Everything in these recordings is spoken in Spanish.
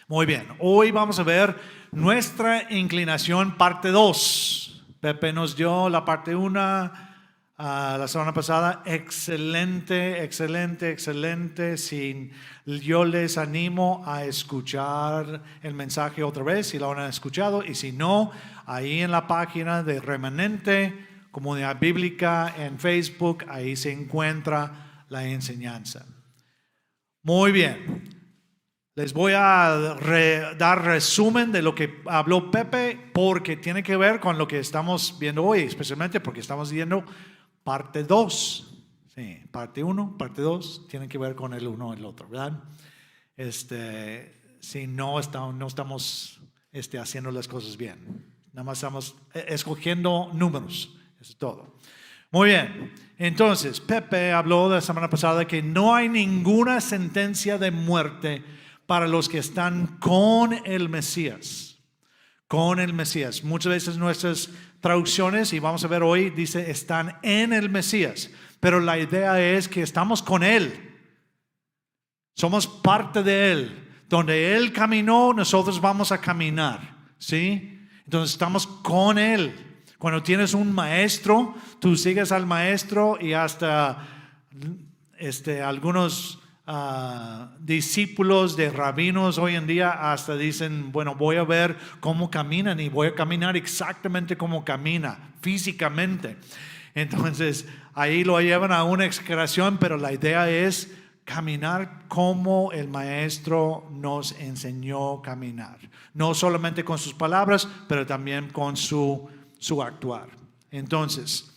Muy bien, hoy vamos a ver nuestra inclinación parte 2. Pepe nos dio la parte 1 la semana pasada. Excelente. Yo les animo a escuchar el mensaje otra vez si lo han escuchado, y si no, ahí en la página de Remanente Comunidad Bíblica en Facebook, ahí se encuentra la enseñanza. Muy bien. Les voy a dar resumen de lo que habló Pepe, porque tiene que ver con lo que estamos viendo hoy, especialmente porque estamos viendo parte 2. Sí, parte 1, parte 2, tienen que ver con el uno y el otro, ¿verdad? Si no estamos haciendo las cosas bien. Nada más estamos escogiendo números, eso es todo. Muy bien, entonces Pepe habló la semana pasada que no hay ninguna sentencia de muerte para los que están con el Mesías. Con el Mesías. Muchas veces nuestras traducciones, y vamos a ver hoy, dice están en el Mesías. Pero la idea es que estamos con Él. Somos parte de Él. Donde Él caminó, nosotros vamos a caminar. ¿Sí? Entonces estamos con Él. Cuando tienes un maestro, tú sigues al maestro, y hasta algunos discípulos de rabinos hoy en día hasta dicen, bueno, voy a ver cómo caminan y voy a caminar exactamente como camina físicamente. Entonces ahí lo llevan a una exageración, pero la idea es caminar como el maestro nos enseñó a caminar, no solamente con sus palabras, pero también con su actuar. Entonces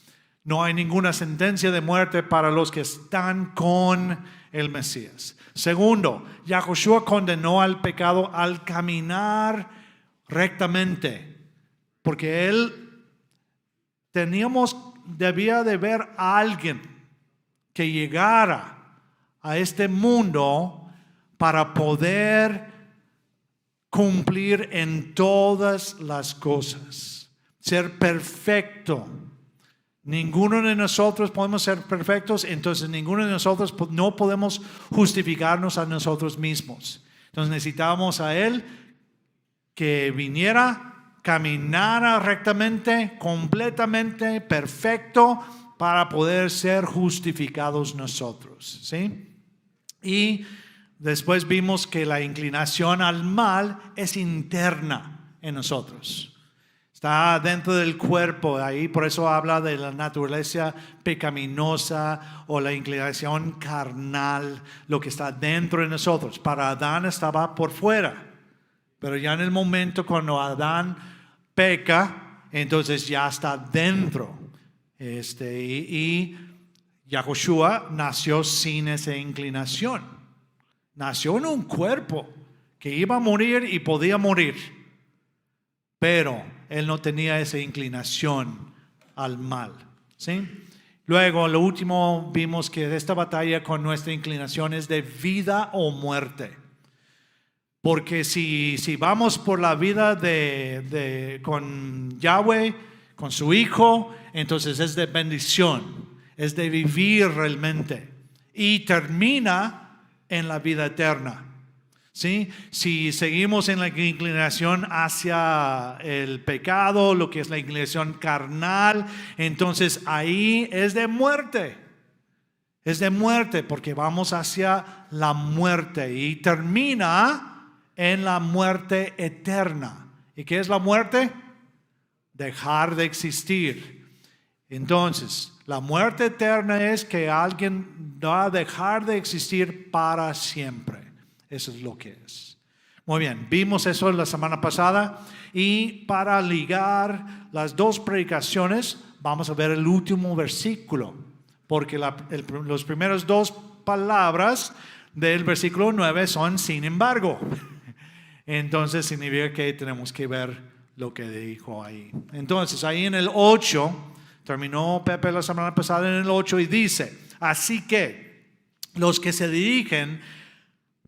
no hay ninguna sentencia de muerte para los que están con el Mesías. Segundo, Yahushua condenó al pecado al caminar rectamente, porque Él debía de ver a alguien que llegara a este mundo para poder cumplir en todas las cosas, ser perfecto. Ninguno de nosotros podemos ser perfectos, entonces ninguno de nosotros no podemos justificarnos a nosotros mismos. Entonces necesitamos a Él que viniera, caminara rectamente, completamente perfecto, para poder ser justificados nosotros. ¿Sí? Y después vimos que la inclinación al mal es interna en nosotros. Está dentro del cuerpo, ahí por eso habla de la naturaleza pecaminosa o la inclinación carnal, lo que está dentro de nosotros. Para Adán estaba por fuera, pero ya en el momento cuando Adán peca, entonces ya está dentro. Y Yahushua nació sin esa inclinación. Nació en un cuerpo que iba a morir y podía morir, pero Él no tenía esa inclinación al mal. ¿Sí? Luego, lo último, vimos que esta batalla con nuestra inclinación es de vida o muerte. Porque si vamos por la vida con Yahweh, con su Hijo, entonces es de bendición, es de vivir realmente, y termina en la vida eterna. ¿Sí? Si seguimos en la inclinación hacia el pecado, lo que es la inclinación carnal, entonces ahí es de muerte. Es de muerte porque vamos hacia la muerte y termina en la muerte eterna. ¿Y qué es la muerte? Dejar de existir. Entonces, la muerte eterna es que alguien va a dejar de existir para siempre. Eso es lo que es. Muy bien, vimos eso la semana pasada, y para ligar las dos predicaciones vamos a ver el último versículo, porque los primeros dos palabras del versículo 9 son sin embargo. Entonces significa que tenemos que ver lo que dijo ahí. Entonces ahí en el 8, terminó Pepe la semana pasada en el 8 y dice, así que los que se dirigen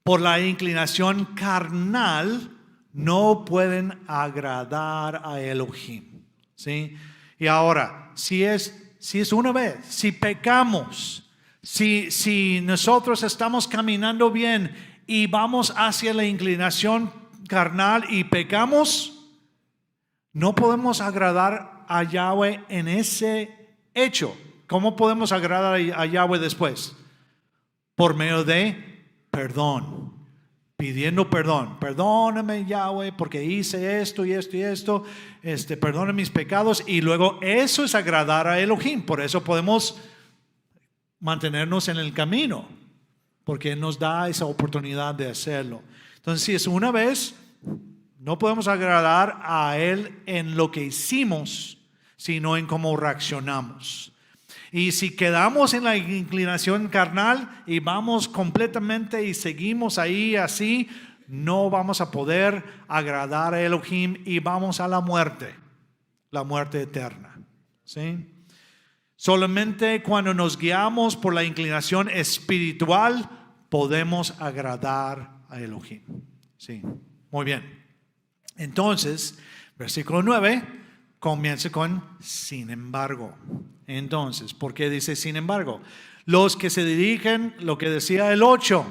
por la inclinación carnal no pueden agradar a Elohim. ¿Sí? Y ahora, si es una vez, si pecamos, si nosotros estamos caminando bien y vamos hacia la inclinación carnal y pecamos, no podemos agradar a Yahweh en ese hecho. ¿Cómo podemos agradar a Yahweh después? Por medio de perdón. Pidiendo perdón. Perdóname, Yahweh, porque hice esto y esto y esto. Perdona mis pecados. Y luego eso es agradar a Elohim. Por eso podemos mantenernos en el camino, porque Él nos da esa oportunidad de hacerlo. Entonces, si es una vez, no podemos agradar a Él en lo que hicimos, sino en cómo reaccionamos. Y si quedamos en la inclinación carnal y vamos completamente y seguimos ahí así, no vamos a poder agradar a Elohim y vamos a la muerte eterna. ¿Sí? Solamente cuando nos guiamos por la inclinación espiritual podemos agradar a Elohim. Sí, muy bien. Entonces, versículo 9 comienza con sin embargo. Entonces, ¿por qué dice sin embargo? Los que se dirigen, lo que decía el 8,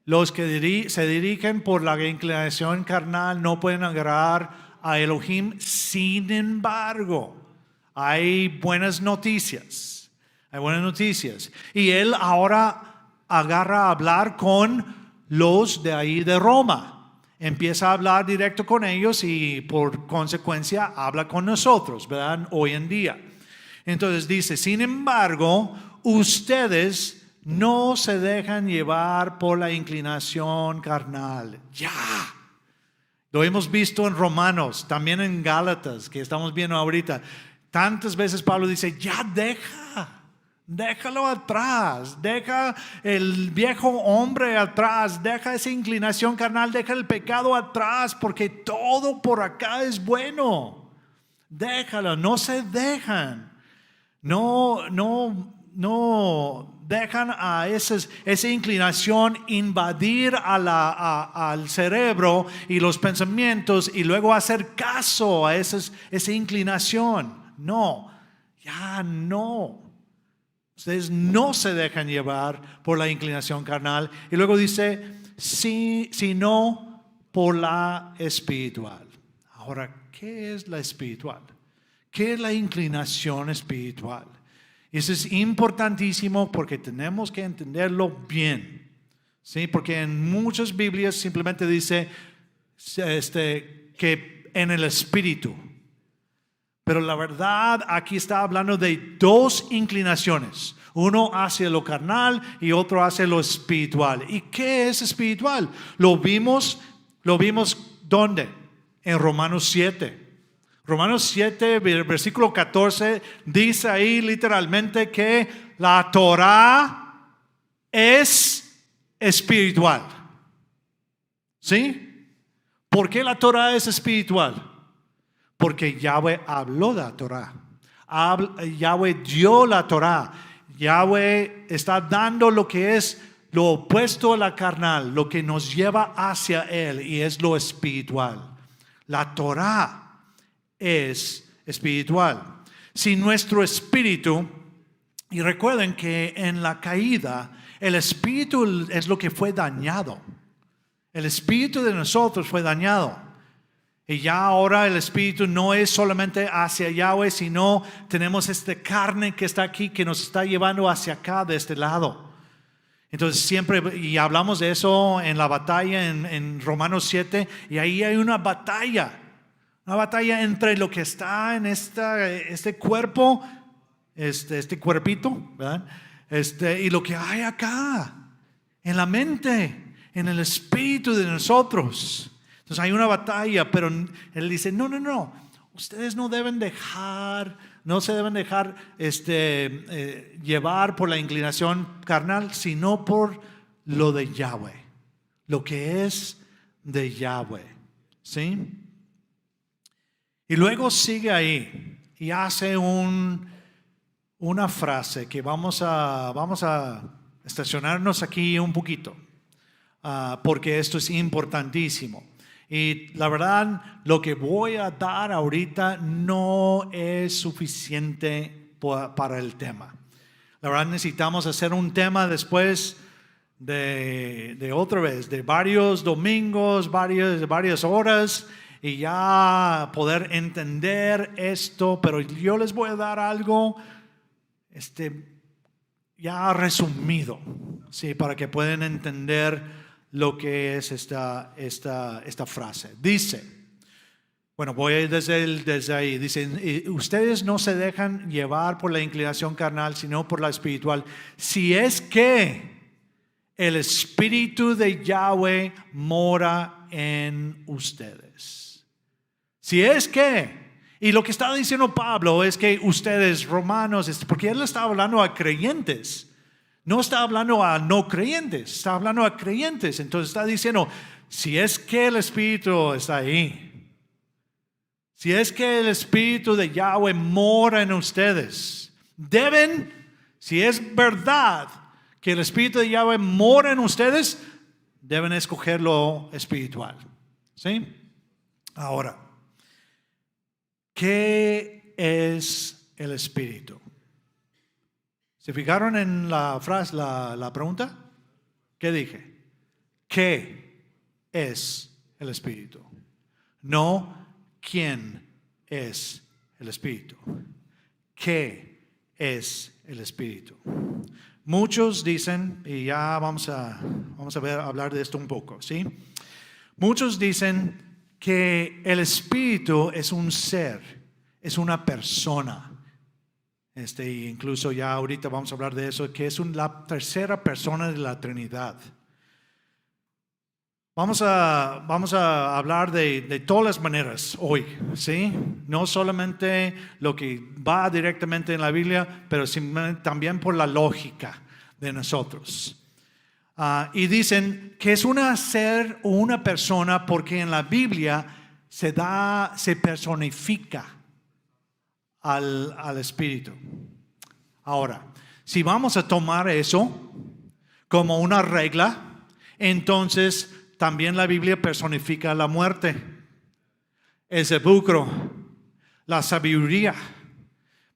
los que se dirigen por la inclinación carnal no pueden agradar a Elohim. Sin embargo, hay buenas noticias. Hay buenas noticias. Y él ahora agarra a hablar con los de ahí de Roma. Empieza a hablar directo con ellos y por consecuencia habla con nosotros, ¿verdad? Hoy en día. Entonces dice, sin embargo, ustedes no se dejan llevar por la inclinación carnal. Ya. Lo hemos visto en Romanos, también en Gálatas, que estamos viendo ahorita. Tantas veces Pablo dice, ya déjalo atrás, deja el viejo hombre atrás, deja esa inclinación carnal, deja el pecado atrás, porque todo por acá es bueno. Déjalo, no se dejan. No dejan a esa inclinación invadir al cerebro y los pensamientos y luego hacer caso a esa inclinación. No, ya no. Ustedes no se dejan llevar por la inclinación carnal. Y luego dice, sino por la espiritual. Ahora, ¿qué es la espiritual? ¿Qué es la inclinación espiritual? Eso es importantísimo porque tenemos que entenderlo bien. ¿Sí? Porque en muchas Biblias simplemente dice que en el espíritu. Pero la verdad aquí está hablando de dos inclinaciones. Uno hacia lo carnal y otro hacia lo espiritual. ¿Y qué es espiritual? Lo vimos ¿dónde? En Romanos 7. Romanos 7, versículo 14, dice ahí literalmente que la Torah es espiritual. ¿Sí? ¿Por qué la Torah es espiritual? Porque Yahweh habló de la Torah. Yahweh dio la Torah. Yahweh está dando lo que es lo opuesto a la carnal, lo que nos lleva hacia Él, y es lo espiritual. La Torah es espiritual. Si nuestro espíritu, y recuerden que en la caída, el espíritu es lo que fue dañado. El espíritu de nosotros fue dañado. Y ya ahora el espíritu no es solamente hacia Yahweh, sino tenemos esta carne que está aquí, que nos está llevando hacia acá, de este lado. Entonces siempre, y hablamos de eso en la batalla en Romanos 7, y ahí hay una batalla entre lo que está en este cuerpo, este cuerpito, ¿verdad? Y lo que hay acá, en la mente, en el espíritu de nosotros. Entonces hay una batalla, pero él dice, no, ustedes no se deben dejar llevar por la inclinación carnal, sino por lo de Yahweh, lo que es de Yahweh, ¿sí? Y luego sigue ahí y hace una frase que vamos a estacionarnos aquí un poquito, porque esto es importantísimo. Y la verdad, lo que voy a dar ahorita no es suficiente para el tema. La verdad, necesitamos hacer un tema después de otra vez, de varios domingos, varias horas, y ya poder entender esto, pero yo les voy a dar algo ya resumido, ¿sí? Para que puedan entender lo que es esta frase. Dice, bueno, voy a ir desde ahí. Dicen, ustedes no se dejan llevar por la inclinación carnal, sino por la espiritual. Si es que el Espíritu de Yahweh mora en ustedes. Si es que, y lo que está diciendo Pablo es que ustedes romanos, porque él está hablando a creyentes, no está hablando a no creyentes, está hablando a creyentes. Entonces está diciendo, si es que el Espíritu está ahí, si es que el Espíritu de Yahweh mora en ustedes, deben, si es verdad que el Espíritu de Yahweh mora en ustedes, deben escoger lo espiritual. ¿Sí? Ahora, ¿qué es el Espíritu? ¿Se fijaron en la frase, la pregunta? ¿Qué dije? ¿Qué es el Espíritu? No, ¿quién es el Espíritu? ¿Qué es el Espíritu? Muchos dicen, y ya vamos a hablar de esto un poco, ¿sí? Muchos dicen que el Espíritu es un ser, es una persona. Incluso ya ahorita vamos a hablar de eso, que es la tercera persona de la Trinidad. Vamos a hablar de todas las maneras hoy, ¿sí? No solamente lo que va directamente en la Biblia, pero también por la lógica de nosotros. Y dicen que es un ser o una persona porque en la Biblia se personifica al Espíritu. Ahora, si vamos a tomar eso como una regla, entonces también la Biblia personifica la muerte, el sepulcro, la sabiduría,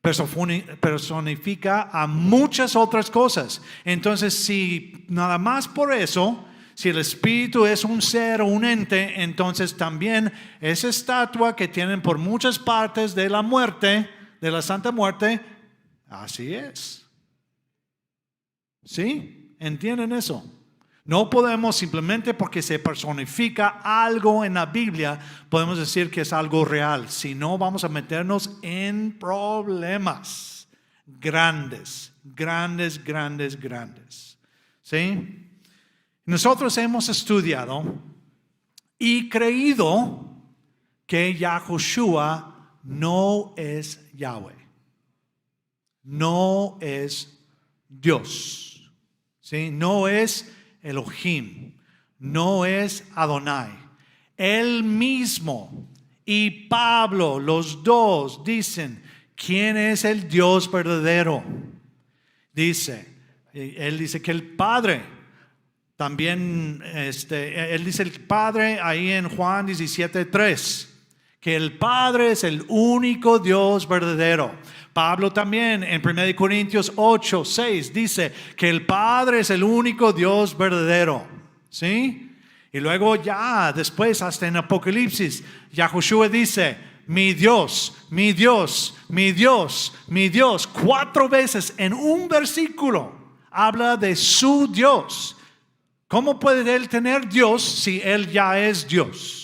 personifica a muchas otras cosas. Entonces, si nada más por eso, si el Espíritu es un ser o un ente, entonces también esa estatua que tienen por muchas partes de la muerte, de la Santa Muerte, así es. ¿Sí? ¿Entienden eso? No podemos simplemente porque se personifica algo en la Biblia, podemos decir que es algo real. Si no, vamos a meternos en problemas grandes. ¿Sí? Nosotros hemos estudiado y creído que Yahushua no es Yahweh. No es Dios. ¿Sí? No es Elohim, no es Adonai. Él mismo y Pablo, los dos dicen, ¿quién es el Dios verdadero? Él dice que el Padre, también él dice el Padre ahí en Juan 17:3, que el Padre es el único Dios verdadero. Pablo también en 1 Corintios 8:6 dice que el Padre es el único Dios verdadero. ¿Sí? Y luego ya después hasta en Apocalipsis, Yahushua dice, mi Dios, mi Dios, mi Dios, mi Dios. 4 veces en un versículo habla de su Dios. ¿Cómo puede él tener Dios si él ya es Dios?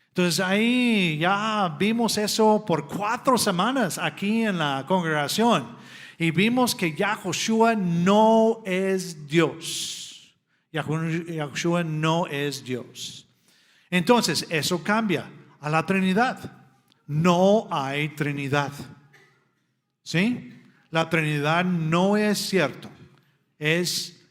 Entonces ahí ya vimos eso por 4 semanas aquí en la congregación y vimos que Yahushua no es Dios. Yahushua no es Dios. Entonces eso cambia a la Trinidad. No hay Trinidad. ¿Sí? La Trinidad no es cierto. Es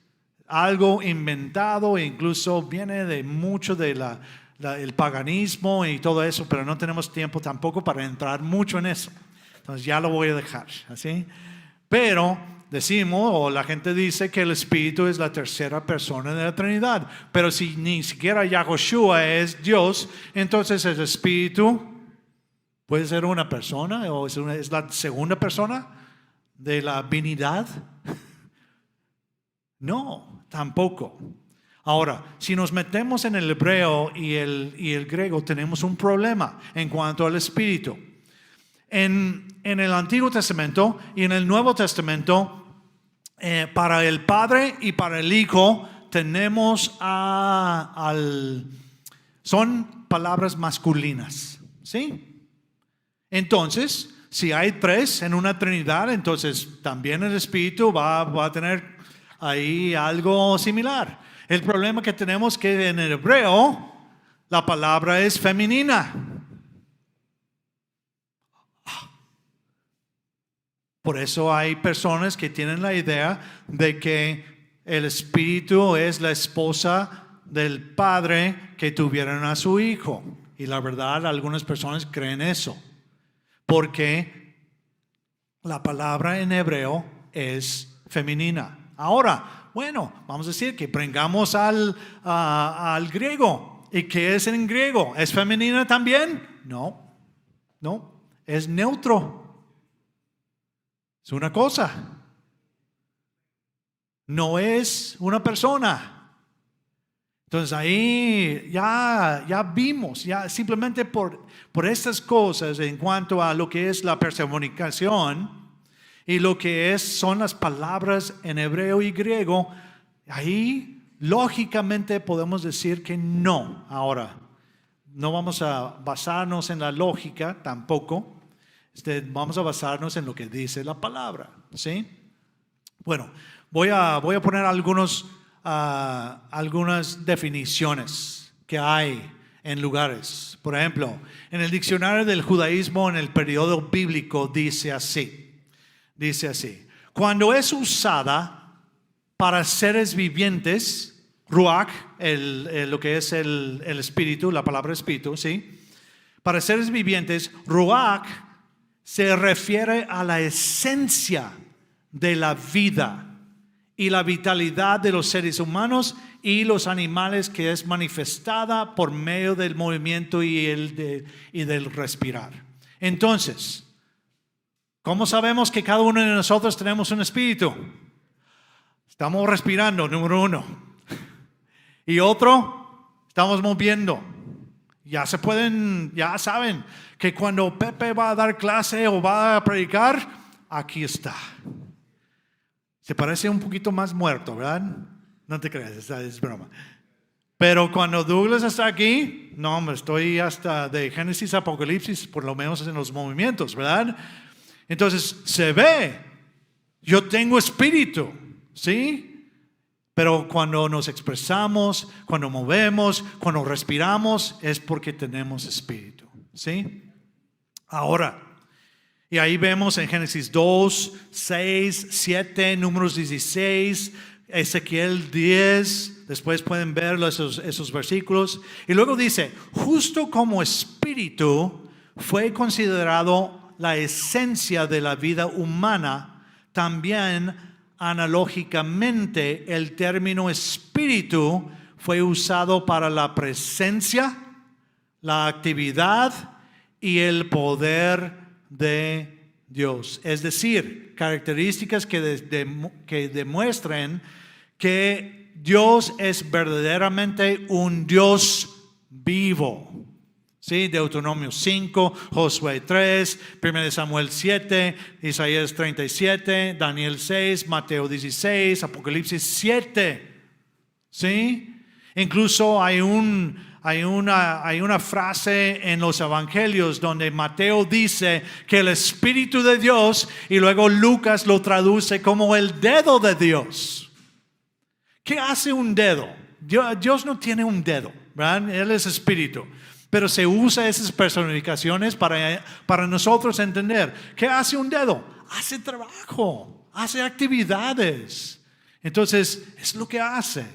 algo inventado e incluso viene de mucho de el paganismo y todo eso, pero no tenemos tiempo tampoco para entrar mucho en eso. Entonces ya lo voy a dejar, ¿así? Pero decimos, o la gente dice que el Espíritu es la tercera persona de la Trinidad. Pero si ni siquiera Yahushua es Dios, entonces el Espíritu puede ser una persona o es la segunda persona de la divinidad. No, tampoco. Ahora, si nos metemos en el hebreo y el griego, tenemos un problema en cuanto al espíritu. En el Antiguo Testamento y en el Nuevo Testamento, para el Padre y para el Hijo, tenemos son palabras masculinas, ¿sí? Entonces, si hay tres en una Trinidad, entonces también el Espíritu va a tener ahí algo similar. El problema que tenemos es que en el hebreo la palabra es femenina. Por eso hay personas que tienen la idea de que el Espíritu es la esposa del Padre que tuvieron a su Hijo. Y la verdad, algunas personas creen eso. Porque la palabra en hebreo es femenina. Ahora, bueno, vamos a decir que brengamos al griego. ¿Y qué es en griego? ¿Es femenina también? No, es neutro. Es una cosa. No es una persona. Entonces ahí ya vimos, ya simplemente por estas cosas en cuanto a lo que es la personificación y lo que son las palabras en hebreo y griego, ahí lógicamente podemos decir que no. Ahora, no vamos a basarnos en la lógica tampoco. Vamos a basarnos en lo que dice la palabra, ¿sí? Bueno, voy a poner algunas definiciones que hay en lugares. Por ejemplo, en el diccionario del judaísmo en el periodo bíblico dice así: cuando es usada para seres vivientes, ruach, lo que es el espíritu, la palabra espíritu, ¿sí? Para seres vivientes, ruach se refiere a la esencia de la vida y la vitalidad de los seres humanos y los animales, que es manifestada por medio del movimiento y del respirar. Entonces, ¿cómo sabemos que cada uno de nosotros tenemos un espíritu? Estamos respirando, número uno. Y otro, estamos moviendo. Ya saben que cuando Pepe va a dar clase o va a predicar, aquí está. Se parece un poquito más muerto, ¿verdad? No te creas, es broma. Pero cuando Douglas está aquí, no, estoy hasta de Génesis a Apocalipsis, por lo menos en los movimientos, ¿verdad? Entonces se ve, yo tengo espíritu, ¿sí? Pero cuando nos expresamos, cuando movemos, cuando respiramos, es porque tenemos espíritu, ¿sí? Ahora, y ahí vemos en Génesis 2, 6, 7, Números 16, Ezequiel 10, después pueden ver esos versículos. Y luego dice, justo como espíritu fue considerado la esencia de la vida humana, también analógicamente, el término espíritu fue usado para la presencia, la actividad y el poder de Dios. Es decir, características que demuestren que Dios es verdaderamente un Dios vivo. ¿Sí? Deuteronomio 5, Josué 3, 1 Samuel 7, Isaías 37, Daniel 6, Mateo 16, Apocalipsis 7. ¿Sí? Incluso hay una frase en los evangelios donde Mateo dice que el Espíritu de Dios, y luego Lucas lo traduce como el dedo de Dios. ¿Qué hace un dedo? Dios no tiene un dedo, ¿verdad? Él es Espíritu. Pero se usa esas personificaciones para nosotros entender. ¿Qué hace un dedo? Hace trabajo, hace actividades. Entonces, es lo que hace.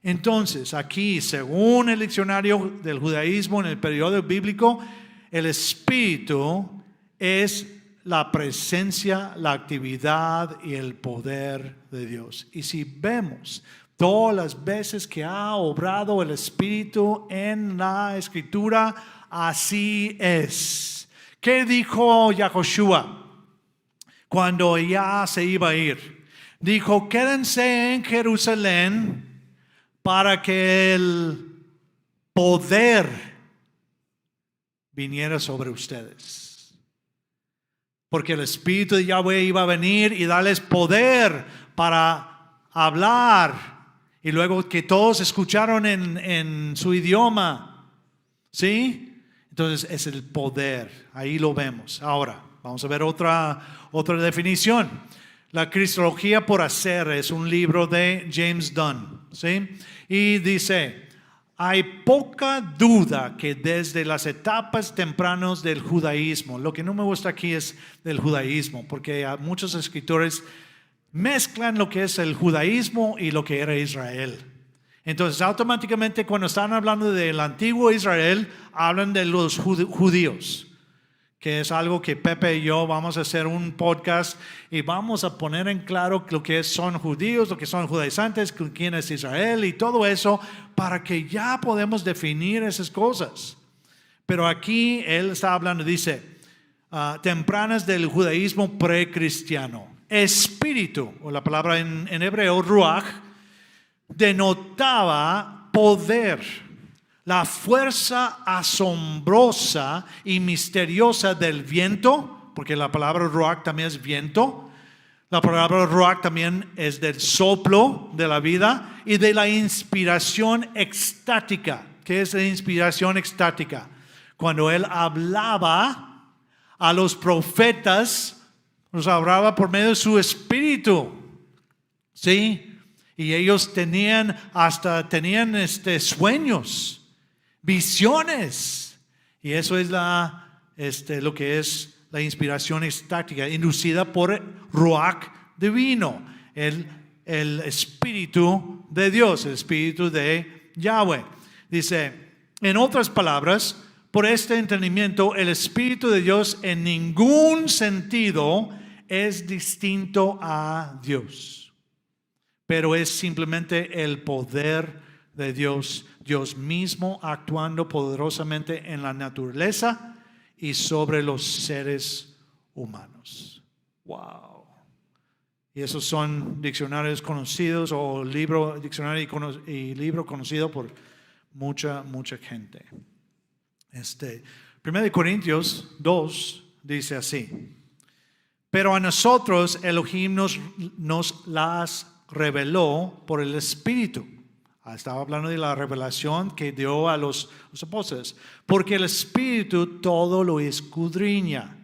Entonces, aquí, según el diccionario del judaísmo en el periodo bíblico, el espíritu es la presencia, la actividad y el poder de Dios. Y si vemos todas las veces que ha obrado el Espíritu en la Escritura, así es. ¿Qué dijo Yahoshua cuando ya se iba a ir? dijo, quédense en Jerusalén para que el poder viniera sobre ustedes. Porque el Espíritu de Yahweh iba a venir y darles poder para hablar. Y luego que todos escucharon en su idioma. ¿Sí? Entonces es el poder. Ahí lo vemos. Ahora, vamos a ver otra definición. La Cristología por Hacer es un libro de James Dunn. ¿Sí? Y dice, hay poca duda que desde las etapas tempranas del judaísmo, lo que no me gusta aquí es del judaísmo, porque muchos escritores mezclan lo que es el judaísmo y lo que era Israel. Entonces automáticamente cuando están hablando del antiguo Israel, hablan de los judíos, que es algo que Pepe y yo vamos a hacer un podcast y vamos a poner en claro lo que son judíos, lo que son judaizantes, quién es Israel y todo eso, para que ya podemos definir esas cosas. Pero aquí él está hablando, dice, tempranas del judaísmo precristiano. Espíritu, o la palabra en hebreo, ruach, denotaba poder, la fuerza asombrosa y misteriosa del viento, porque la palabra ruach también es viento. La palabra ruach también es del soplo de la vida y de la inspiración extática. ¿Qué es la inspiración extática? Cuando él hablaba a los profetas, nos hablaba por medio de su espíritu. ¿Sí? Y ellos tenían sueños, visiones. Y eso es lo que es la inspiración estática, inducida por Ruach divino, el Espíritu de Dios, el Espíritu de Yahweh. Dice, en otras palabras, por este entendimiento, el Espíritu de Dios en ningún sentido es distinto a Dios, pero es simplemente el poder de Dios, Dios mismo actuando poderosamente en la naturaleza y sobre los seres humanos. Wow. Y esos son diccionarios conocidos o diccionario y libro conocido por mucha gente. 1 Corintios 2 dice así: pero a nosotros Elohim nos las reveló por el Espíritu. Estaba hablando de la revelación que dio a los apóstoles. Porque el Espíritu todo lo escudriña,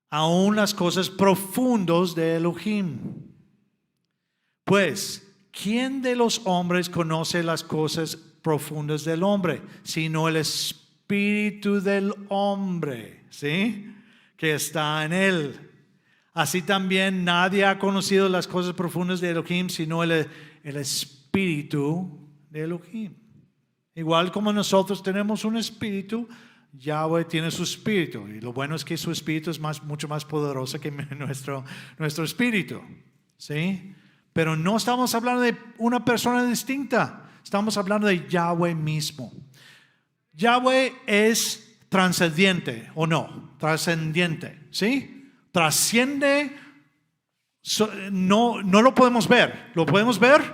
aún las cosas profundas de Elohim. Pues, ¿quién de los hombres conoce las cosas profundas del hombre? Sino el Espíritu del hombre, ¿sí? Que está en él. Así también nadie ha conocido las cosas profundas de Elohim sino el Espíritu de Elohim. Igual como nosotros tenemos un espíritu, Yahweh tiene su espíritu. Y lo bueno es que su espíritu es mucho más poderoso que nuestro espíritu. ¿Sí? Pero no estamos hablando de una persona distinta. Estamos hablando de Yahweh mismo. Yahweh es trascendiente o no, trascendiente, ¿sí? Trasciende, no lo podemos ver. ¿Lo podemos ver?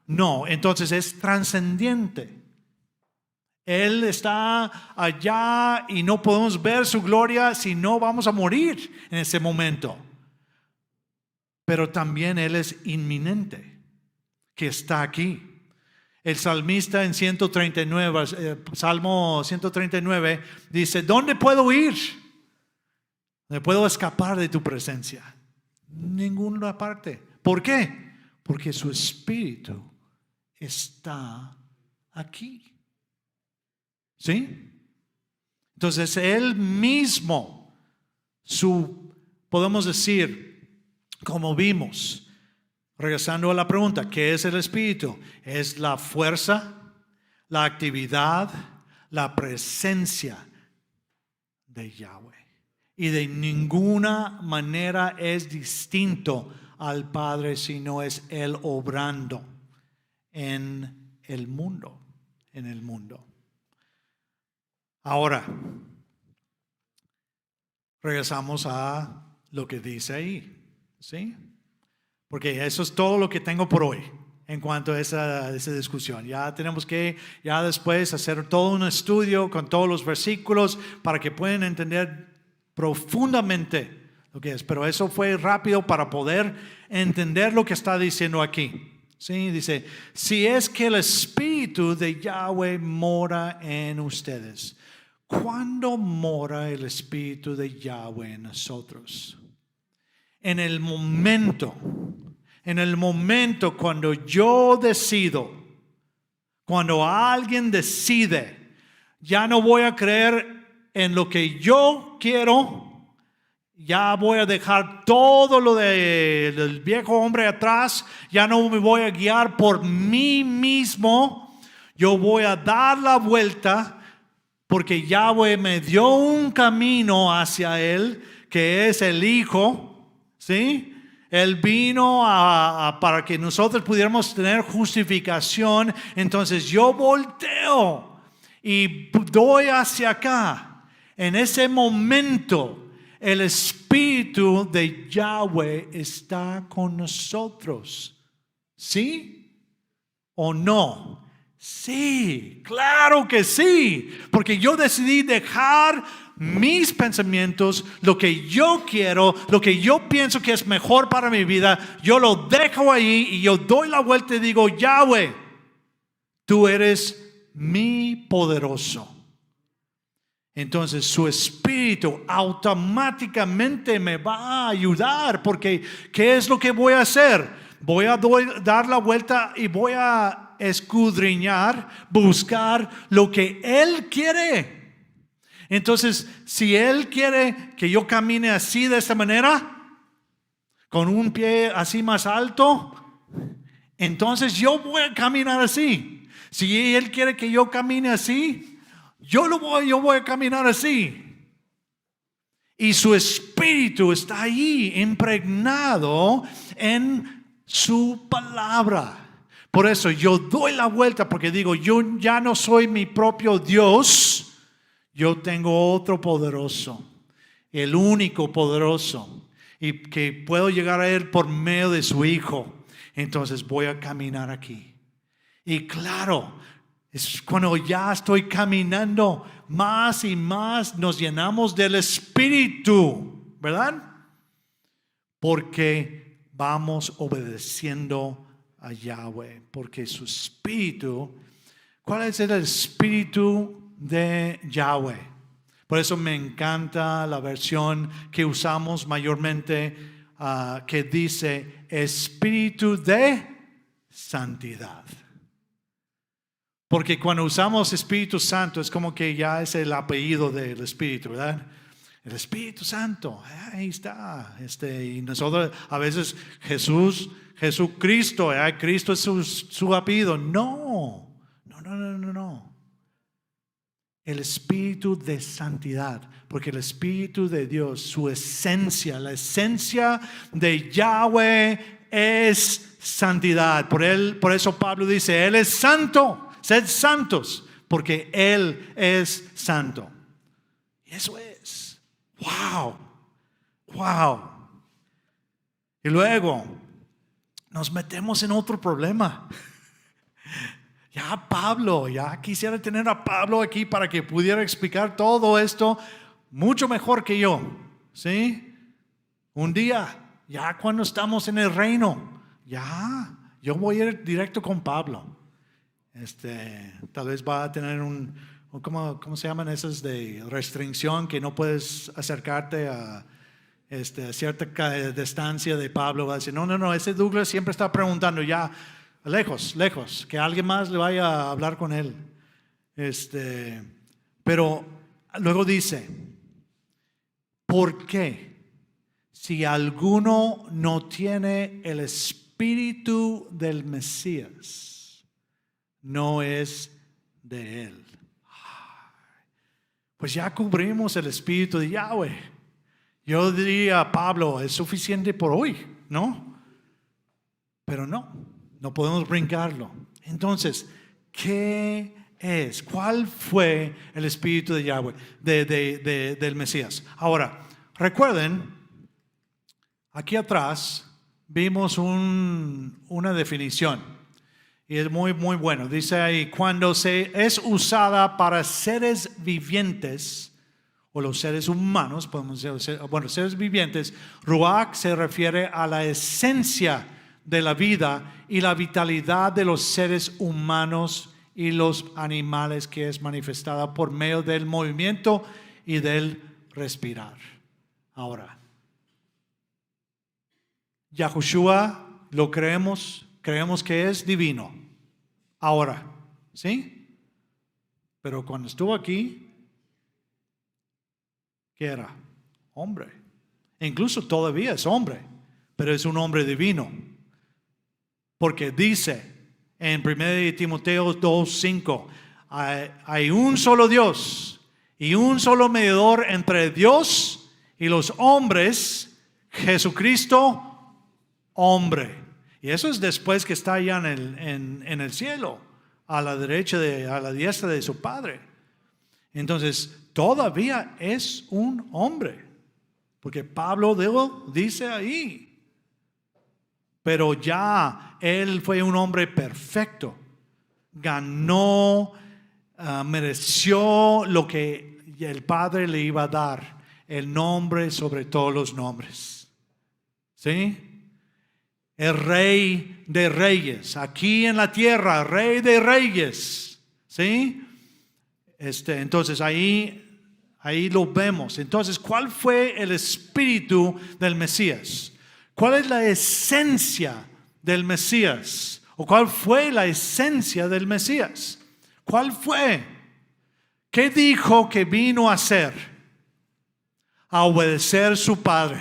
No, entonces es trascendiente. Él está allá y no podemos ver su gloria, si no vamos a morir en ese momento. Pero también Él es inminente, que está aquí. El salmista en 139, Salmo 139 dice: ¿dónde puedo ir? ¿Dónde puedo escapar de tu presencia? Ninguna parte. ¿Por qué? Porque su espíritu está aquí. ¿Sí? Entonces Él mismo, podemos decir, como vimos, regresando a la pregunta, ¿qué es el Espíritu? Es la fuerza, la actividad, la presencia de Yahweh. Y de ninguna manera es distinto al Padre, sino es Él obrando en el mundo. Ahora, regresamos a lo que dice ahí, ¿sí? Porque eso es todo lo que tengo por hoy en cuanto a esa discusión. Ya tenemos que después hacer todo un estudio con todos los versículos para que puedan entender profundamente lo que es. Pero eso fue rápido para poder entender lo que está diciendo aquí. Sí, dice, si es que el Espíritu de Yahweh mora en ustedes. ¿Cuándo mora el Espíritu de Yahweh en nosotros? En el momento cuando yo decido, cuando alguien decide, ya no voy a creer en lo que yo quiero, ya voy a dejar todo lo del viejo hombre atrás, ya no me voy a guiar por mí mismo, yo voy a dar la vuelta porque Yahweh me dio un camino hacia Él, que es el Hijo. ¿Sí? Él vino para que nosotros pudiéramos tener justificación. Entonces yo volteo y doy hacia acá. En ese momento el Espíritu de Yahweh está con nosotros. ¿Sí o no? Sí, claro que sí. Porque yo decidí dejar mis pensamientos, lo que yo quiero, lo que yo pienso que es mejor para mi vida, yo lo dejo ahí y yo doy la vuelta y digo, Yahweh, tú eres mi poderoso. Entonces su Espíritu automáticamente me va a ayudar, porque ¿qué es lo que voy a hacer? Voy a dar la vuelta y voy a escudriñar, buscar lo que Él quiere. Entonces, si Él quiere que yo camine así, de esta manera, con un pie así más alto, entonces yo voy a caminar así. Si Él quiere que yo camine así, yo voy a caminar así. Y su Espíritu está ahí, impregnado en su palabra. Por eso yo doy la vuelta, porque digo, yo ya no soy mi propio Dios. Yo tengo otro poderoso, el único poderoso, y que puedo llegar a Él por medio de su Hijo. Entonces voy a caminar aquí. Y claro, es cuando ya estoy caminando más y más, nos llenamos del Espíritu, ¿verdad? Porque vamos obedeciendo a Yahweh, porque su Espíritu, ¿cuál es el Espíritu de Yahweh? Por eso me encanta la versión que usamos mayormente, que dice Espíritu de Santidad. Porque cuando usamos Espíritu Santo es como que ya es el apellido del Espíritu, ¿verdad? El Espíritu Santo, ahí está. Y nosotros a veces Jesucristo, Cristo es su apellido. No. El Espíritu de Santidad, porque el Espíritu de Dios, su esencia, la esencia de Yahweh es santidad. Por eso Pablo dice, Él es santo, sed santos, porque Él es santo. Y eso es, wow. Y luego nos metemos en otro problema. Ya quisiera tener a Pablo aquí para que pudiera explicar todo esto mucho mejor que yo, ¿sí? Un día, ya cuando estamos en el reino, yo voy a ir directo con Pablo. Tal vez va a tener ¿cómo se llaman esas de restricción, que no puedes acercarte a cierta distancia de Pablo? Va a decir, no, ese Douglas siempre está preguntando, ya lejos, que alguien más le vaya a hablar con él. Pero luego dice, ¿por qué? Si alguno no tiene el Espíritu del Mesías, no es de Él. Pues ya cubrimos el Espíritu de Yahweh. Yo diría, Pablo, es suficiente por hoy, ¿no? Pero no podemos brincarlo. Entonces, ¿qué es? ¿Cuál fue el Espíritu de Yahweh, del Mesías? Ahora, recuerden, aquí atrás vimos una definición y es muy bueno. Dice ahí, cuando es usada para seres vivientes o los seres humanos, podemos decir, bueno, seres vivientes, ruach se refiere a la esencia de la vida y la vitalidad de los seres humanos y los animales, que es manifestada por medio del movimiento y del respirar. Ahora, Yahushua lo creemos que es divino. Ahora, ¿sí? Pero cuando estuvo aquí, ¿qué era? Hombre. Incluso todavía es hombre, pero es un hombre divino. Porque dice en 1 Timoteo 2:5, hay un solo Dios y un solo mediador entre Dios y los hombres, Jesucristo, hombre. Y eso es después que está allá en el cielo, a la derecha, a la diestra de su Padre. Entonces, todavía es un hombre, porque Pablo dice ahí. Pero ya él fue un hombre perfecto. Ganó, mereció lo que el Padre le iba a dar, el nombre sobre todos los nombres. ¿Sí? El Rey de Reyes, aquí en la tierra, Rey de Reyes. ¿Sí? Entonces ahí lo vemos. Entonces, ¿cuál fue el espíritu del Mesías? ¿Cuál es la esencia del Mesías? ¿O cuál fue la esencia del Mesías? ¿Cuál fue? ¿Qué dijo que vino a hacer? A obedecer a su Padre.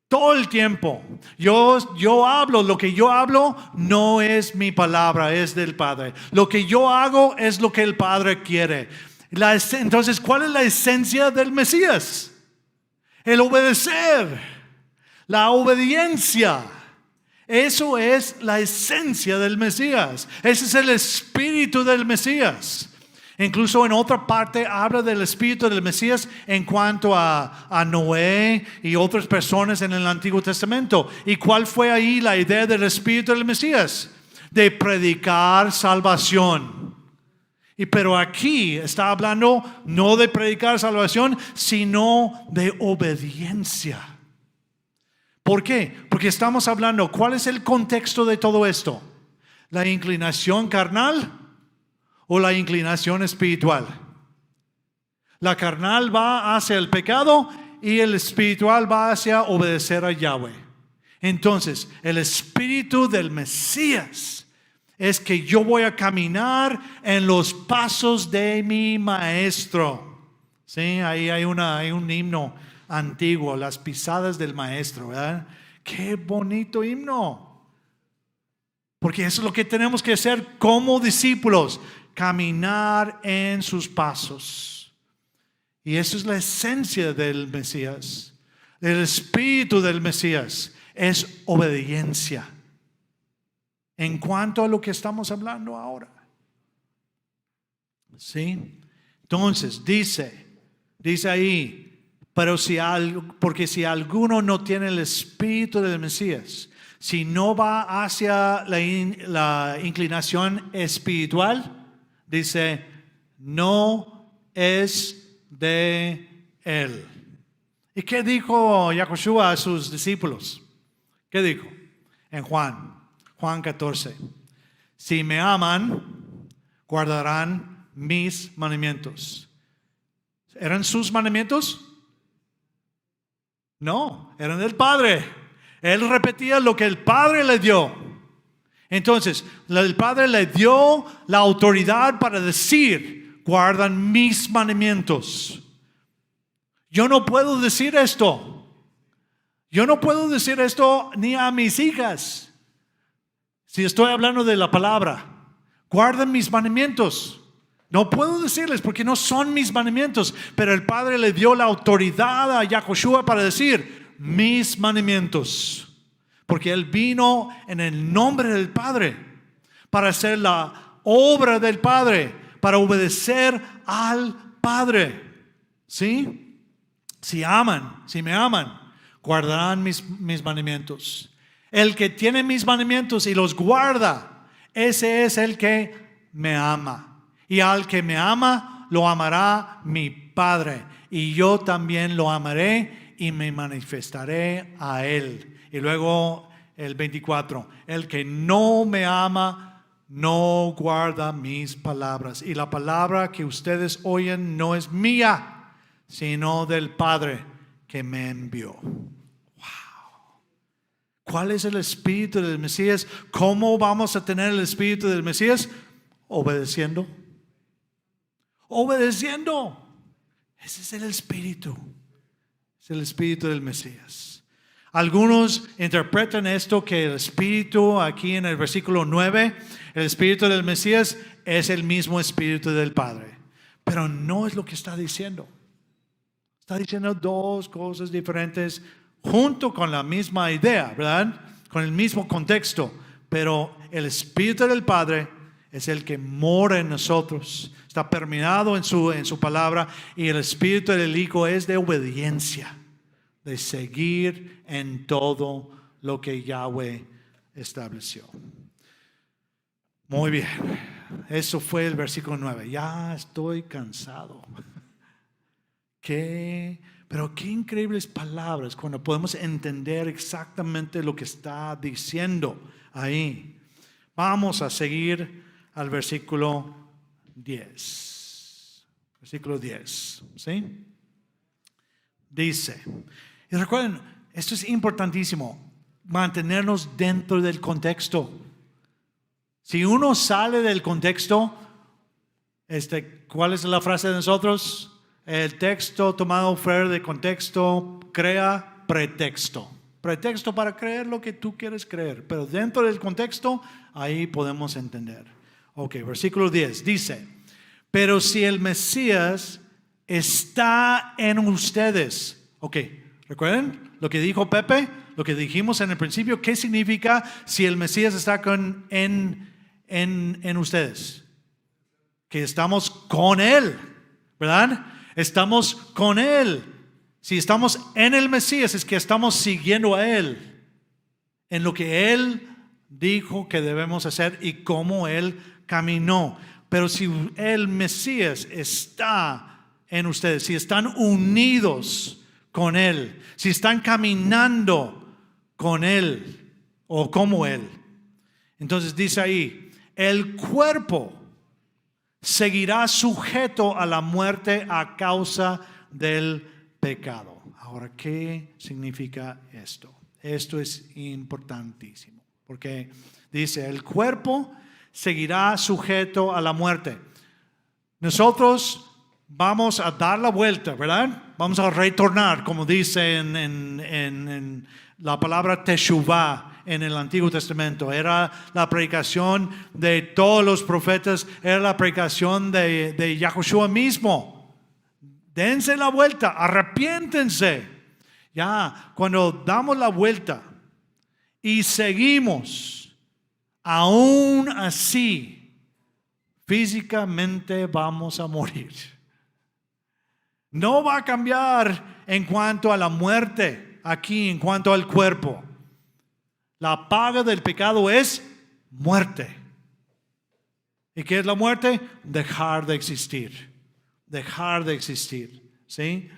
Todo el tiempo. Yo hablo, lo que yo hablo no es mi palabra, es del Padre. Lo que yo hago es lo que el Padre quiere. Entonces, ¿cuál es la esencia del Mesías? El obedecer. La obediencia, eso es la esencia del Mesías. Ese es el espíritu del Mesías. Incluso en otra parte habla del espíritu del Mesías en cuanto a Noé y otras personas en el Antiguo Testamento. ¿Y cuál fue ahí la idea del espíritu del Mesías? De predicar salvación. Pero aquí está hablando no de predicar salvación, sino de obediencia. ¿Por qué? Porque estamos hablando, ¿cuál es el contexto de todo esto? ¿La inclinación carnal o la inclinación espiritual? La carnal va hacia el pecado y el espiritual va hacia obedecer a Yahweh. Entonces, el espíritu del Mesías es que yo voy a caminar en los pasos de mi maestro. Sí, ahí hay un himno antiguo, las pisadas del maestro, ¿verdad? Qué bonito himno. Porque eso es lo que tenemos que hacer como discípulos, caminar en sus pasos. Y eso es la esencia del Mesías. El espíritu del Mesías es obediencia. En cuanto a lo que estamos hablando ahora. ¿Sí? Entonces, dice ahí, porque si alguno no tiene el espíritu del Mesías, si no va hacia la inclinación espiritual, dice, no es de él. ¿Y qué dijo Yahushua a sus discípulos? ¿Qué dijo? En Juan 14. Si me aman, guardarán mis mandamientos. ¿Eran sus mandamientos? No, eran del Padre. Él repetía lo que el Padre le dio. Entonces, el Padre le dio la autoridad para decir, guardan mis mandamientos. Yo no puedo decir esto. Yo no puedo decir esto ni a mis hijas. Si estoy hablando de la palabra, guardan mis mandamientos. No puedo decirles porque no son mis mandamientos, pero el Padre le dio la autoridad a Yahushua para decir mis mandamientos. Porque Él vino en el nombre del Padre para hacer la obra del Padre, para obedecer al Padre. ¿Sí? Si me aman, guardarán mis mandamientos. El que tiene mis mandamientos y los guarda, ese es el que me ama. Y al que me ama, lo amará mi Padre. Y yo también lo amaré y me manifestaré a él. Y luego el 24, el que no me ama, no guarda mis palabras. Y la palabra que ustedes oyen no es mía, sino del Padre que me envió. ¿Cuál es el espíritu del Mesías? ¿Cómo vamos a tener el espíritu del Mesías? Obedeciendo. Obedeciendo. Ese es el espíritu. Es el espíritu del Mesías. Algunos interpretan esto que el espíritu aquí en el versículo 9, el espíritu del Mesías es el mismo espíritu del Padre. Pero no es lo que está diciendo. Está diciendo dos cosas diferentes junto con la misma idea, ¿verdad? Con el mismo contexto. Pero el Espíritu del Padre es el que mora en nosotros. Está permeado en su palabra. Y el Espíritu del Hijo es de obediencia. De seguir en todo lo que Yahweh estableció. Muy bien. Eso fue el versículo 9. Ya estoy cansado. Pero qué increíbles palabras cuando podemos entender exactamente lo que está diciendo ahí. Vamos a seguir al versículo 10. Versículo 10, ¿sí? Dice, y recuerden, esto es importantísimo, mantenernos dentro del contexto. Si uno sale del contexto, ¿cuál es la frase de nosotros? El texto tomado fuera de contexto crea pretexto. Pretexto para creer lo que tú quieres creer. Pero dentro del contexto, ahí podemos entender. Ok, versículo 10 dice, pero si el Mesías está en ustedes. Ok, ¿recuerden lo que dijo Pepe? Lo que dijimos en el principio. ¿Qué significa si el Mesías está en ustedes? Que estamos con Él, ¿verdad? Estamos con Él. Si estamos en el Mesías es que estamos siguiendo a Él en lo que Él dijo que debemos hacer y cómo Él caminó. Pero si el Mesías está en ustedes, si están unidos con Él, si están caminando con Él o como Él, entonces dice ahí, el cuerpo seguirá sujeto a la muerte a causa del pecado. Ahora, ¿qué significa esto? Esto es importantísimo, porque dice, el cuerpo seguirá sujeto a la muerte. Nosotros vamos a dar la vuelta, ¿verdad? Vamos a retornar, como dice en la palabra teshuvah en el Antiguo Testamento. Era la predicación de todos los profetas, era la predicación de Yahushua mismo. Dense la vuelta, arrepiéntense. Ya, cuando damos la vuelta y seguimos, aún así, físicamente vamos a morir. No va a cambiar en cuanto a la muerte aquí, en cuanto al cuerpo. La paga del pecado es muerte. ¿Y qué es la muerte? Dejar de existir. Dejar de existir. ¿Sí?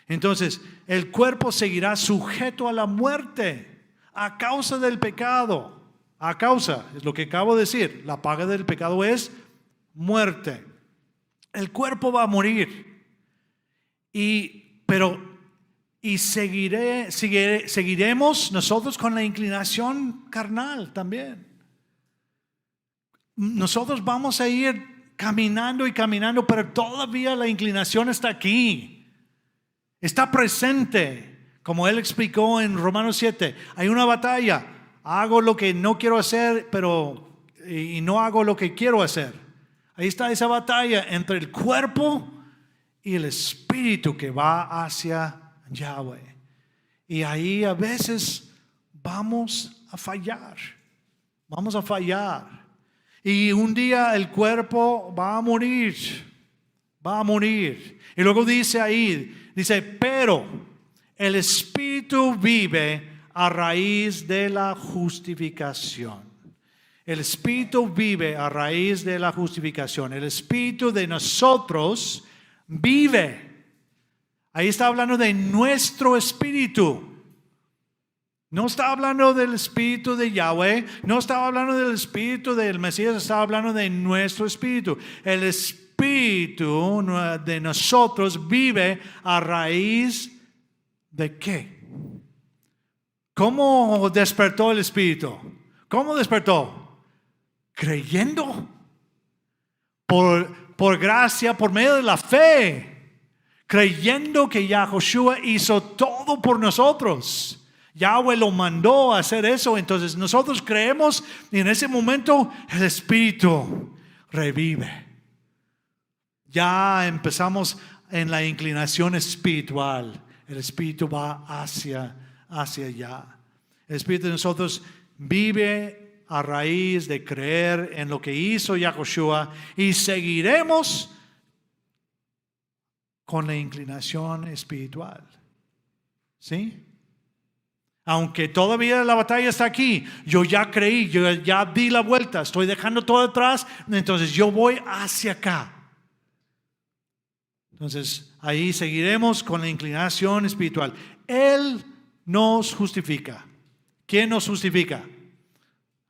Entonces, el cuerpo seguirá sujeto a la muerte a causa del pecado. A causa, es lo que acabo de decir. La paga del pecado es muerte. El cuerpo va a morir. Y seguiremos nosotros con la inclinación carnal también. Nosotros vamos a ir caminando y caminando, pero todavía la inclinación está aquí. Está presente, como él explicó en Romanos 7. Hay una batalla. Hago lo que no quiero hacer, y no hago lo que quiero hacer. Ahí está esa batalla entre el cuerpo y el espíritu que va hacia Yahweh. Y ahí a veces vamos a fallar. Vamos a fallar. Y un día el cuerpo va a morir. Va a morir. Y luego dice ahí, dice, pero el espíritu vive a raíz de la justificación. El Espíritu vive a raíz de la justificación. El Espíritu de nosotros vive. Ahí está hablando de nuestro espíritu. No está hablando del Espíritu de Yahweh, no está hablando del Espíritu del Mesías, está hablando de nuestro espíritu. El Espíritu de nosotros vive a raíz de ¿qué? ¿Cómo despertó el Espíritu? ¿Cómo despertó? Creyendo. Por gracia, por medio de la fe. Creyendo que Yahushua hizo todo por nosotros. Yahweh lo mandó a hacer eso. Entonces nosotros creemos y en ese momento el Espíritu revive. Ya empezamos en la inclinación espiritual. El Espíritu va hacia allá. El Espíritu de nosotros vive a raíz de creer en lo que hizo Yahushua y seguiremos con la inclinación espiritual. ¿Sí? Aunque todavía la batalla está aquí, yo ya creí, yo ya di la vuelta, estoy dejando todo atrás, entonces yo voy hacia acá. Entonces ahí seguiremos con la inclinación espiritual. Él nos justifica. ¿Quién nos justifica?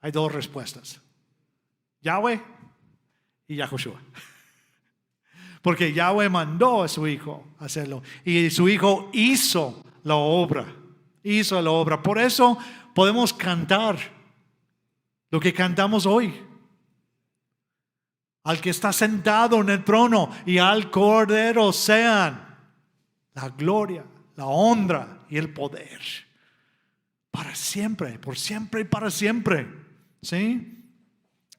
Hay dos respuestas: Yahweh y Yahushua. Porque Yahweh mandó a su Hijo a hacerlo y su Hijo hizo la obra. Hizo la obra. Por eso podemos cantar lo que cantamos hoy. Al que está sentado en el trono y al Cordero sean la gloria, la honra y el poder para siempre, por siempre y para siempre. ¿Sí?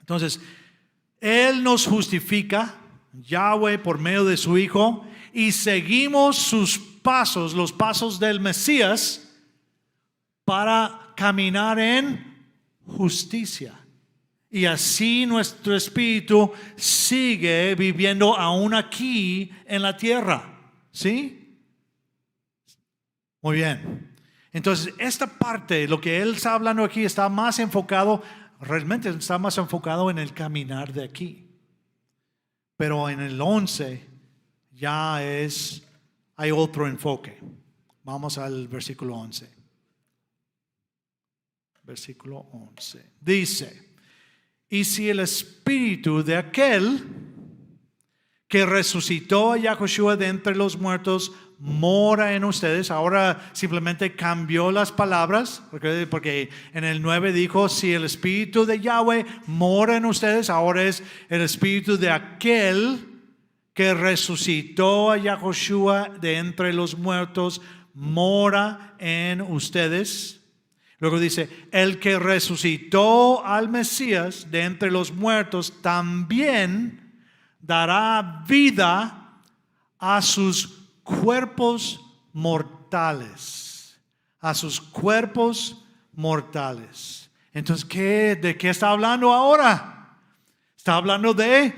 Entonces, Él nos justifica, Yahweh, por medio de su Hijo, y seguimos sus pasos, los pasos del Mesías, para caminar en justicia. Y así nuestro espíritu sigue viviendo aún aquí en la tierra. ¿Sí? Muy bien. Entonces, esta parte, lo que él está hablando aquí, está más enfocado, realmente está más enfocado en el caminar de aquí. Pero en el 11 ya hay otro enfoque. Vamos al versículo 11. Versículo 11. Dice: y si el espíritu de aquel que resucitó a Yahushua de entre los muertos mora en ustedes. Ahora simplemente cambió las palabras, porque en el 9 dijo: si el espíritu de Yahweh mora en ustedes. Ahora es el espíritu de aquel que resucitó a Yahushua de entre los muertos mora en ustedes. Luego dice: el que resucitó al Mesías de entre los muertos también dará vida a sus cuerpos mortales. A sus cuerpos mortales. Entonces, ¿de qué está hablando ahora? Está hablando de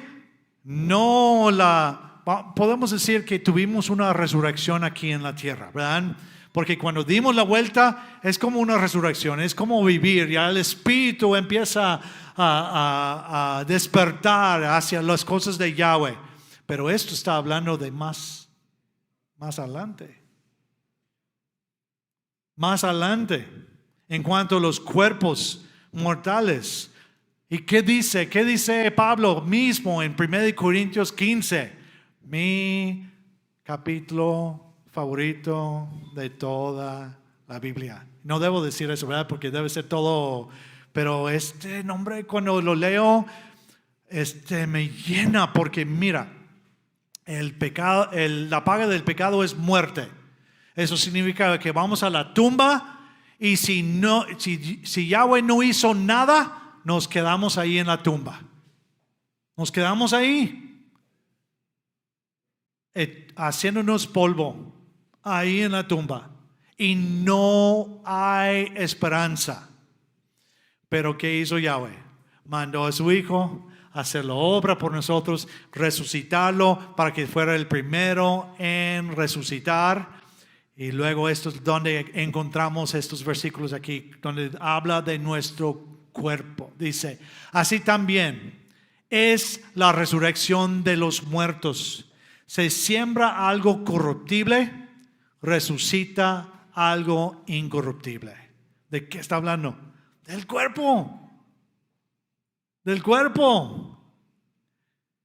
podemos decir que tuvimos una resurrección aquí en la tierra, ¿verdad? Porque cuando dimos la vuelta es como una resurrección, es como vivir. Ya el espíritu empieza a despertar hacia las cosas de Yahweh. Pero esto está hablando de más adelante. Más adelante, en cuanto a los cuerpos mortales. ¿Y qué dice? ¿Qué dice Pablo mismo en 1 Corintios 15? Mi capítulo favorito de toda la Biblia. No debo decir eso, ¿verdad? Porque debe ser todo, pero este nombre cuando lo leo, me llena, porque mira, el pecado, la paga del pecado es muerte. Eso significa que vamos a la tumba y si Yahweh no hizo nada, nos quedamos ahí en la tumba. Nos quedamos ahí, haciéndonos polvo. Ahí en la tumba. Y no hay esperanza. Pero ¿qué hizo Yahweh? Mandó a su Hijo a hacer la obra por nosotros, resucitarlo para que fuera el primero en resucitar. Y luego esto es donde encontramos estos versículos aquí, donde habla de nuestro cuerpo. Dice, así también es la resurrección de los muertos. Se siembra algo corruptible, resucita algo incorruptible. ¿De qué está hablando? Del cuerpo. Del cuerpo.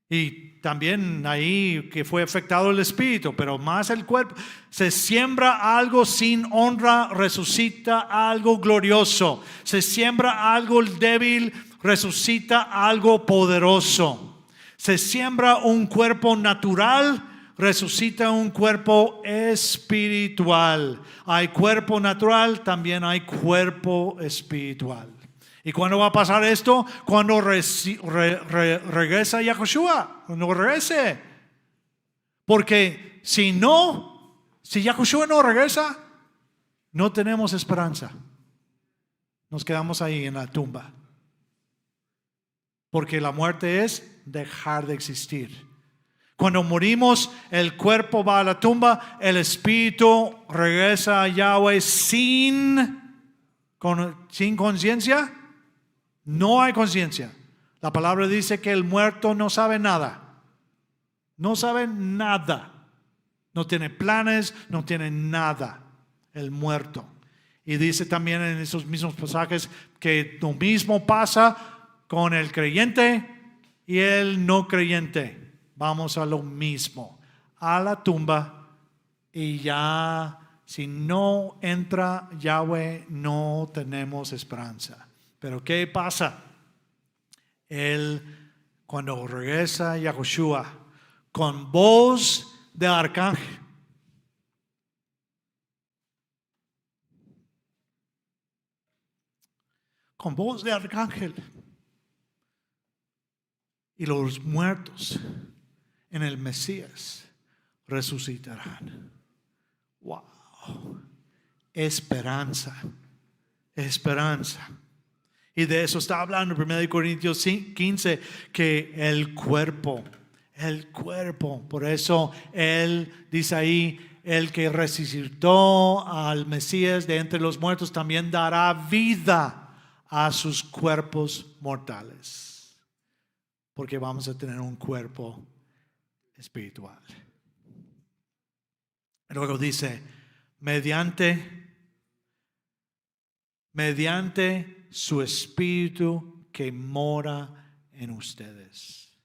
Y también ahí que fue afectado el espíritu, pero más el cuerpo. Se siembra algo sin honra, resucita algo glorioso. Se siembra algo débil, resucita algo poderoso. Se siembra un cuerpo natural, resucita un cuerpo espiritual. Hay cuerpo natural, también hay cuerpo espiritual. ¿Y cuándo va a pasar esto? Cuando regresa Yahushua, cuando regrese. Porque si Yahushua no regresa, no tenemos esperanza. Nos quedamos ahí en la tumba. Porque la muerte es dejar de existir. Cuando morimos, el cuerpo va a la tumba, el espíritu regresa a Yahweh sin conciencia. No hay conciencia. La palabra dice que el muerto no sabe nada. No sabe nada. No tiene planes, no tiene nada. El muerto. Y dice también en esos mismos pasajes que lo mismo pasa con el creyente y el no creyente. Vamos a lo mismo. A la tumba y ya si no entra Yahweh no tenemos esperanza. Pero ¿qué pasa? Cuando regresa Yahushua con voz de arcángel. Con voz de arcángel. Y los muertos en el Mesías resucitarán. Wow. Esperanza. Esperanza. Y de eso está hablando 1 Corintios 15, que el cuerpo, por eso él dice ahí, el que resucitó al Mesías de entre los muertos también dará vida a sus cuerpos mortales. Porque vamos a tener un cuerpo espiritual. Luego dice, mediante su espíritu que mora en ustedes.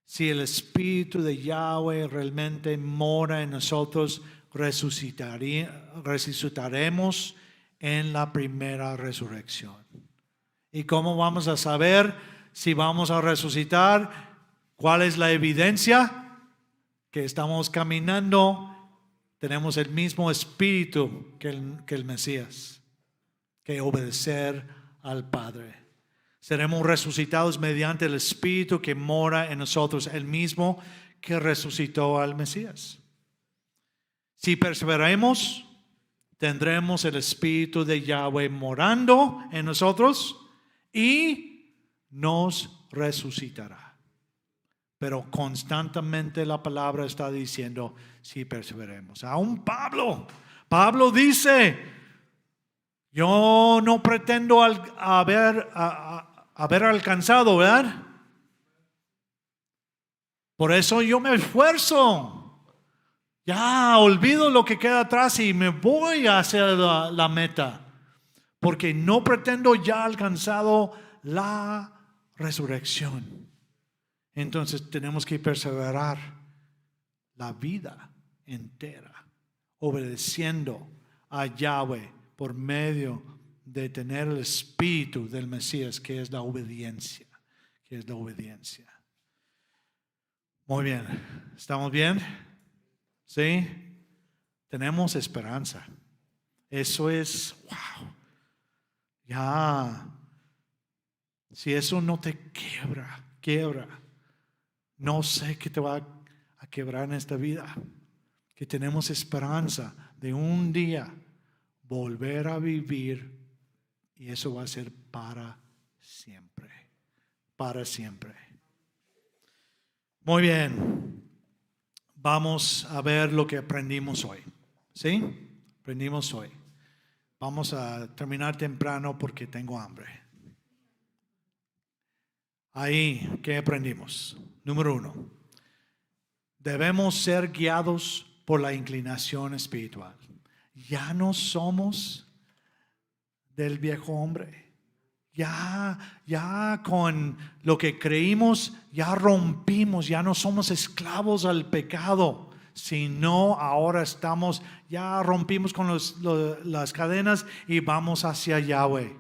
Si el espíritu de Yahweh realmente mora en nosotros, resucitaremos en la primera resurrección. ¿Y cómo vamos a saber si vamos a resucitar? ¿Cuál es la evidencia? Que estamos caminando, tenemos el mismo espíritu que el Mesías. Que obedecer al Padre. Seremos resucitados mediante el Espíritu que mora en nosotros, el mismo que resucitó al Mesías. Si perseveramos, tendremos el Espíritu de Yahweh morando en nosotros y nos resucitará. Pero constantemente la palabra está diciendo si perseveremos. Aún Pablo dice, yo no pretendo haber alcanzado, ¿verdad? Por eso yo me esfuerzo. Ya olvido lo que queda atrás y me voy hacia la meta. Porque no pretendo ya alcanzado la resurrección. Entonces tenemos que perseverar la vida entera, obedeciendo a Yahweh. Por medio de tener el espíritu del Mesías, que es la obediencia. Muy bien. ¿Estamos bien? ¿Sí? Tenemos esperanza. Eso es, wow. Ya. Si eso no te quiebra. No sé qué te va a quebrar en esta vida. Que tenemos esperanza de un día volver a vivir y eso va a ser para siempre. Para siempre. Muy bien. Vamos a ver lo que aprendimos hoy. ¿Sí? Aprendimos hoy. Vamos a terminar temprano porque tengo hambre. Ahí, ¿qué aprendimos? Número 1. Debemos ser guiados por la inclinación espiritual. Ya no somos del viejo hombre. Ya con lo que creímos, ya rompimos, ya no somos esclavos al pecado, sino ahora ya rompimos con las cadenas y vamos hacia Yahweh.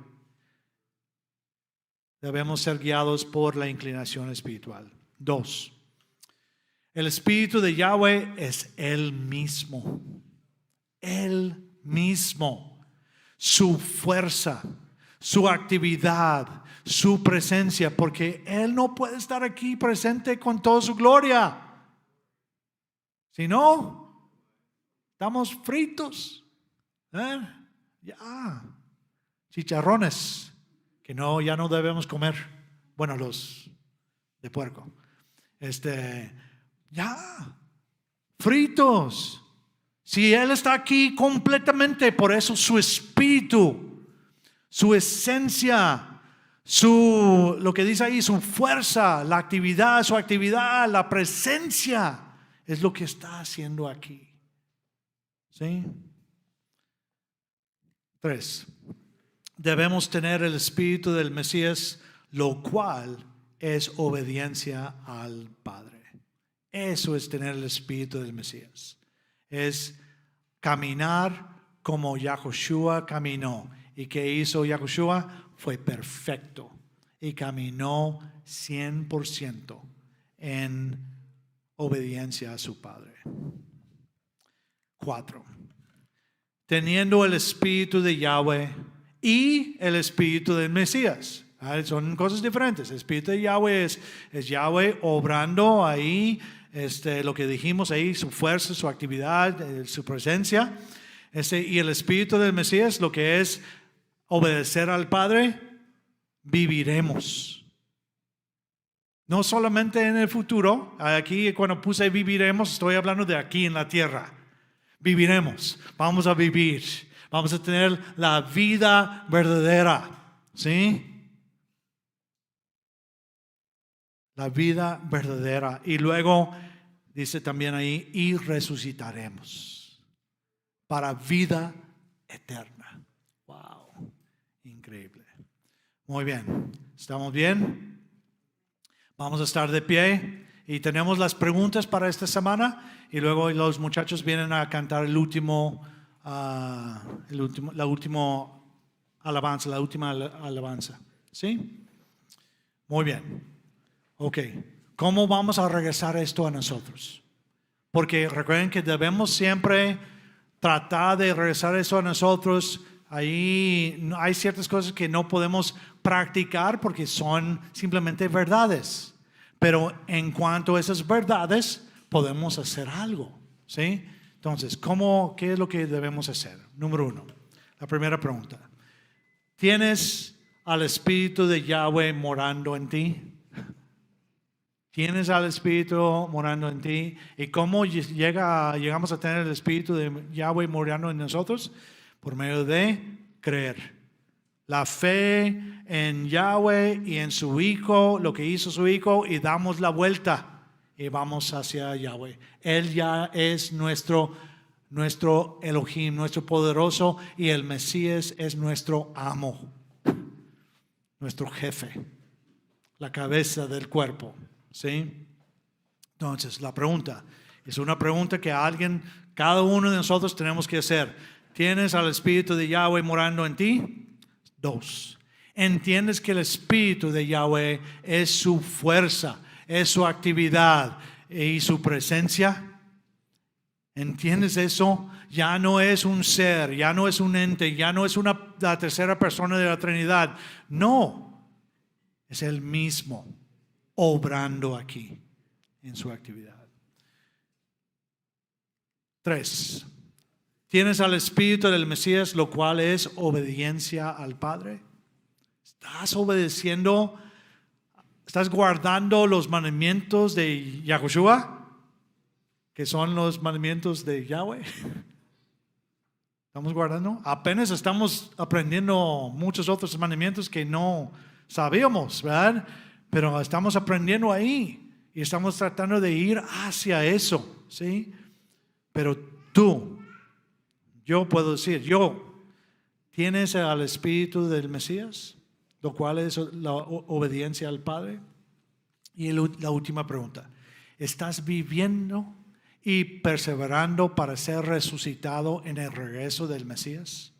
Debemos ser guiados por la inclinación espiritual. 2. El Espíritu de Yahweh es Él mismo. Él mismo. Su fuerza, su actividad, su presencia, porque Él no puede estar aquí presente con toda su gloria. Si no, estamos fritos. Ya. Chicharrones, que ya no debemos comer. Bueno, los de puerco. Ya. Fritos. Si Él está aquí completamente, por eso su espíritu, su esencia, lo que dice ahí, su fuerza, su actividad, la presencia, es lo que está haciendo aquí. ¿Sí? 3. Debemos tener el espíritu del Mesías, lo cual es obediencia al Padre. Eso es tener el espíritu del Mesías. Es caminar como Yahushua caminó. ¿Y qué hizo Yahushua? Fue perfecto y caminó 100% en obediencia a su Padre. 4. Teniendo el espíritu de Yahweh y el espíritu del Mesías. Son cosas diferentes. El espíritu de Yahweh es Yahweh obrando ahí, lo que dijimos ahí, su fuerza, su actividad, su presencia. Y el espíritu del Mesías, lo que es obedecer al Padre, viviremos. No solamente en el futuro. Aquí cuando puse viviremos, estoy hablando de aquí en la tierra. Viviremos, vamos a vivir, vamos a tener la vida verdadera. ¿Sí? La vida verdadera. Y luego dice también ahí, y resucitaremos para vida eterna. Wow, increíble. Muy bien, ¿estamos bien? Vamos a estar de pie y tenemos las preguntas para esta semana y luego los muchachos vienen a cantar la última alabanza. ¿Sí? Muy bien. Ok, ¿cómo vamos a regresar esto a nosotros? Porque recuerden que debemos siempre tratar de regresar eso a nosotros. Ahí hay ciertas cosas que no podemos practicar porque son simplemente verdades. Pero en cuanto a esas verdades, podemos hacer algo. ¿Sí? Entonces, ¿qué es lo que debemos hacer? Número 1, la primera pregunta. ¿Tienes al Espíritu de Yahweh morando en ti? ¿Tienes al Espíritu morando en ti? ¿Y cómo llegamos a tener el Espíritu de Yahweh morando en nosotros? Por medio de creer. La fe en Yahweh y en su Hijo, lo que hizo su Hijo, y damos la vuelta y vamos hacia Yahweh. Él ya es nuestro Elohim, nuestro poderoso, y el Mesías es nuestro amo, nuestro jefe, la cabeza del cuerpo. ¿Sí? Entonces, la pregunta es una pregunta que cada uno de nosotros tenemos que hacer. ¿Tienes al Espíritu de Yahweh morando en ti? 2. ¿Entiendes que el Espíritu de Yahweh es su fuerza, es su actividad y su presencia? ¿Entiendes eso? Ya no es un ser, ya no es un ente, ya no es la tercera persona de la Trinidad. No, es el mismo obrando aquí en su actividad. 3. ¿Tienes al Espíritu del Mesías, lo cual es obediencia al Padre? ¿Estás obedeciendo? ¿Estás guardando los mandamientos de Yahushua? Que son los mandamientos de Yahweh. ¿Estamos guardando? Apenas estamos aprendiendo muchos otros mandamientos que no sabíamos, ¿verdad? Pero estamos aprendiendo ahí y estamos tratando de ir hacia eso, ¿sí? Pero tú, yo puedo decir, ¿tienes al Espíritu del Mesías? Lo cual es la obediencia al Padre. Y la última pregunta, ¿estás viviendo y perseverando para ser resucitado en el regreso del Mesías?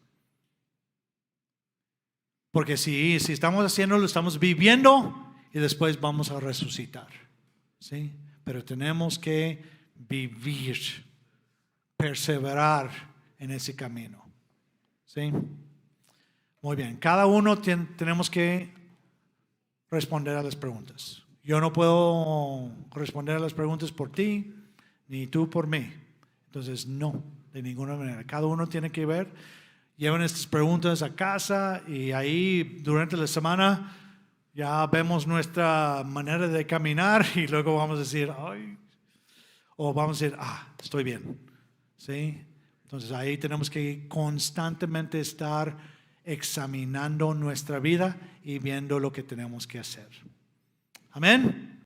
Porque si estamos haciéndolo, estamos viviendo y después vamos a resucitar, ¿sí? Pero tenemos que vivir, perseverar en ese camino, ¿sí? Muy bien, cada uno tenemos que responder a las preguntas. Yo no puedo responder a las preguntas por ti, ni tú por mí. Entonces, no, de ninguna manera. Cada uno tiene que ver, llevan estas preguntas a casa y ahí durante la semana ya vemos nuestra manera de caminar y luego vamos a decir, ay, o vamos a decir, estoy bien, ¿sí? Entonces ahí tenemos que constantemente estar examinando nuestra vida y viendo lo que tenemos que hacer. Amén.